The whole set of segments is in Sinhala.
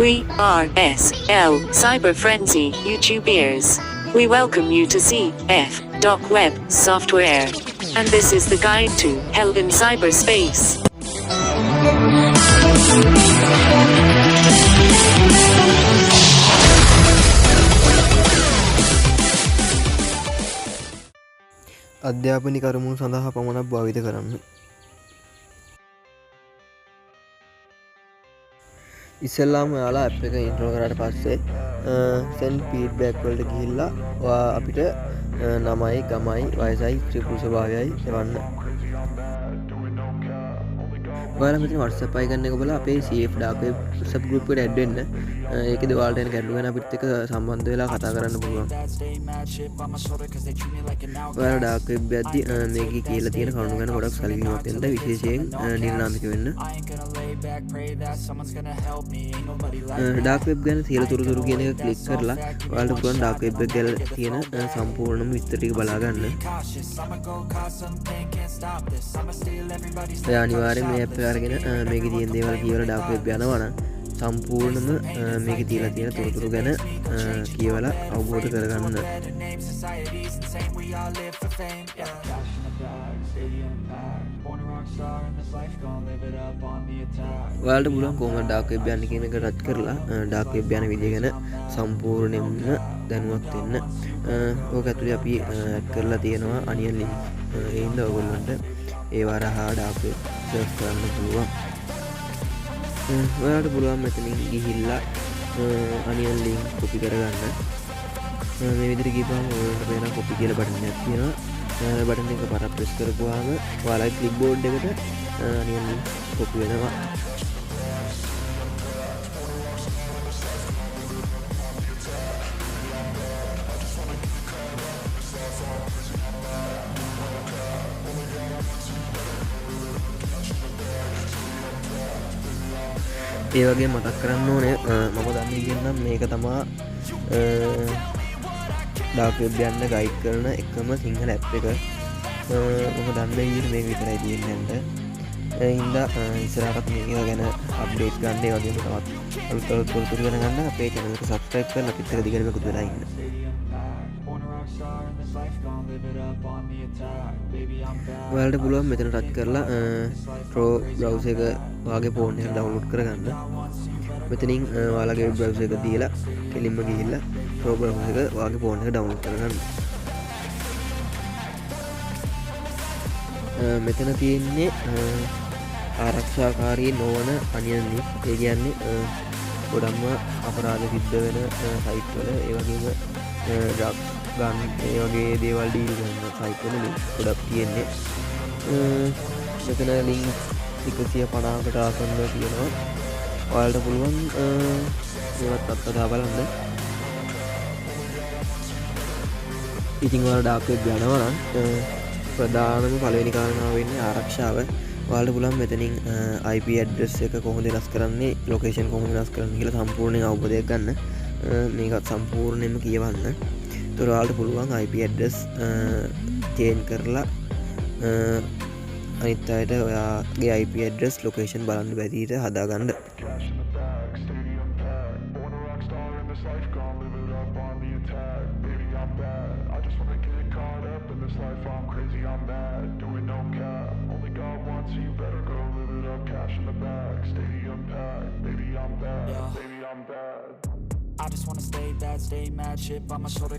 We are SL Cyber Frenzy YouTubers. We welcome you to ⶜ซี้ⴇ software. And this is the guide to hell in cyberspace. අධ්‍යාපනික කරුණු සඳහා පමණක් භාවිත කරන්න. ඉස්සෙල්ලාම ඔයාලා ඇප් එක ඉන්ස්ටෝල් කරාට පස්සේ send feedback වලට ගිහිල්ලා අපිට නමයි, ගමයි, වයසයි, ත්‍රිපුරුෂ භාවයයි එවන්න. ඔයාලා මෙතන WhatsApp icon එක බලලා අපේ CF dark web WhatsApp group එකට add වෙන්න. ඒකේදී ඔයාලට එන ගැටලු ගැන අපිත් එක්ක සම්බන්ධ වෙලා කතා කරන්න පුළුවන්. ඔයාලා dark web යද්දී මේකේ කියලා තියෙන කරුණු ගැන ගොඩක් සැලකිලිමත් වෙන්න, විශේෂයෙන් නිර්නාමික වෙන්න. dark web ගැන සියලු තොරතුරු කියන එක ක්ලික් කරලා ඔයාලට පුළුවන් dark web එක ගැන තියෙන සම්පූර්ණම විස්තර ටික බලා ගන්න. ඔයා අනිවාර්යෙන් මේ app එක අරගෙන මේකේ තියෙන දේවල් කියවලා dark web යනවා නම් සම්පූර්ණම මේකේ තියලා තියෙන තොරතුරු ගැන කියවලා අවබෝධ කරගන්න. ඔයාලට පුළුවන් කොහොමද dark web යන්නේ කියන එක ටච් කරලා dark web යන විදිය ගැන සම්පූර්ණයෙන්ම දැනුවත් වෙන්න. ඕක ඇතුලේ අපි ඇඩ් කරලා තියෙනවා onion link. ඒ හින්දා ඔයගොල්ලන්ට ඒ වරහා dark web සර්ච් කරන්න පුළුවන්. ඔයාලට පුළුවන් මෙතනින් ගිහිල්ලා onion link copy කරගන්න. මේ විදිහට ගිහපුවම ඔයාලට වෙන copy කියලා බටන් එකක් තියෙනවා. බටන් එක පාරක් ප්‍රෙස් කරපුවාම ඔයාලගේ clipboard එකට onion link copy වෙනවා. ඒ වගේ මතක් කරන්න ඕනේ මම දන්නේ කියන්නම් මේක තමා dark web යන්න ගයිඩ් කරන එකම සිංහල ඇප් එක. මම දන්නේ ඊට මේක විතරයි තියෙන්නේ. ඒ හින්දා ඉස්සරහට මේක ගැන අප්ඩේට් ගන්න, ඒ වගේම තවත් අලුත් තොරතුරු ගැන ගන්න අපේ channel එක subscribe කරලා අපිත් එක්ක දිගටම එකතු වෙලා ඉන්න. ඔයාලට පුළුවන් මෙතන ටච් කරලා Tro Browser එක ඔයාගේ ෆෝන් එකට ඩවුන්ලෝඩ් කරගන්න. මෙතනින් ඔයාලගේ වෙබ් බ්‍රවුසර් එක දීලා කෙලින්ම ගිහිල්ලා Tro Browser එක ඔයාගේ ෆෝන් එකට ඩවුන්ලෝඩ් කරගන්න. මෙතන තියෙන්නේ ආරක්ෂාකාරී නොවන onion link. ඒ කියන්නේ ගොඩක්ම අපරාධ සිද්ධ වෙන සයිට් වල, ඒ වගේම ඩ්‍රග්ස් ගන්න, ඒ වගේ දේවල් ඩීල් කරන සයිට් වල ලින්ක් ගොඩක් තියෙන්නේ. මෙතන ලින්ක් 150කට ආසන්නව තියෙනවා. ඔයාලට පුළුවන් ඒවත් අත්දැක බලන්න. ඉතින් ඔයාලා dark web යනවා නම් ප්‍රධානම පළවෙනි කාරණාව වෙන්නේ ආරක්ෂාව. ඔයාලට පුළුවන් මෙතනින් IP address එක කොහොමද වෙනස් කරන්නේ, location කොහොමද වෙනස් කරන්නේ කියලා සම්පූර්ණයෙන් අවබෝධයක් ගන්න. මේකත් සම්පූර්ණයෙන්ම කියවන්න. ඒතර ඔයාලට පුළුවන් IP address change කරලා අනිත් අයට ඔයාගේ IP address location බලන්න බැරි විදිහට හදාගන්න.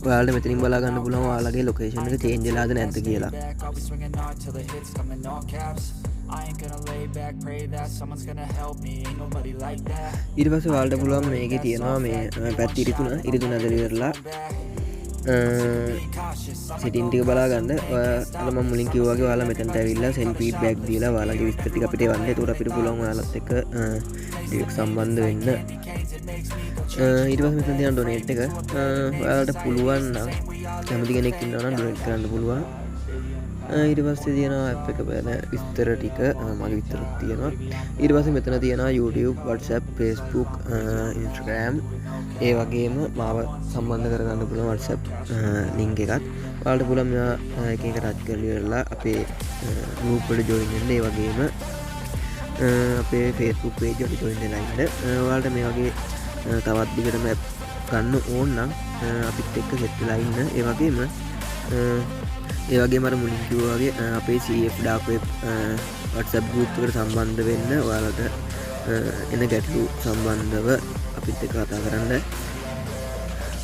ඔයාලට මෙතනින් බලා ගන්න පුළුවන් ඔයාලගේ ලොකේෂන් එක චේන්ජ් වෙලාද නැද්ද කියලා. ඊට පස්සේ ඔයාලට පුළුවන් මේකේ තියෙනවා මේ පැත්ත ඉරිතුන ඇදලා ඉවරලා setting ටික බලා ගන්න. ඔයාලා මම මුලින් කිව්වා වගේ ඔයාලා මෙතනට ඇවිල්ලා send feedback දීලා ඔයාලගේ විස්තර ටික අපිට එවන්න. ඒකට අපිට පුළුවන් ඔයාලත් එක්ක ඩිරෙක්ට් සම්බන්ධ වෙන්න. ඊට පස්සේ මෙතන තියෙන donate එක ඔයාලට පුළුවන් නම් කැමති කෙනෙක් ඉන්නවා නම් donate කරන්න පුළුවන්. ඊට පස්සේ තියෙනවා app එක ගැන විස්තර ටික, මගේ විස්තරත් තියෙනවා. ඊට පස්සේ මෙතන තියෙනවා YouTube, WhatsApp, Facebook, Instagram, ඒ වගේම මාව සම්බන්ධ කරගන්න පුළුවන් WhatsApp link එකත්. ඔයාලට පුළුවන් මෙයා එක එක ටච් කරලා ඉවරලා අපේ group වලට join වෙන්න. ඒ වගේම අපේ Facebook page එකට join වෙලා ඉන්න. ඔයාලට මේ වගේ තවත් දිගටම ගන්න ඕන නම් අපිත් එක්ක සෙට් වෙලා ඉන්න. ඒ වගේම මර මුලින් කිව්වා වගේ අපේ CF dark web WhatsApp group එකට සම්බන්ධ වෙන්න ඔයාලට එන ගැටලු සම්බන්ධව අපිත් එක්ක කතා කරන්න.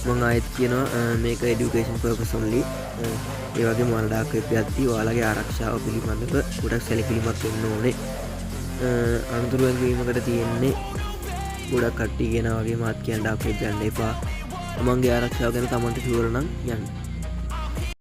මම ආයෙත් කියනවා මේක education purpose only. ඒ වගේම ඔයාලා dark web යද්දී ඔයාලගේ ආරක්ෂාව පිළිබඳව ගොඩක් සැලකිලිමත් වෙන්න ඕනේ. අනුතුරු වීමකට තියෙන්නේ ගොඩක් කට්ටිය කියන වගේ මාත් කියන dark web යන්න එපා. තමන්ගේ ආරක්ෂාව ගැන තමන්ට ෂුවර් නම් යන්න.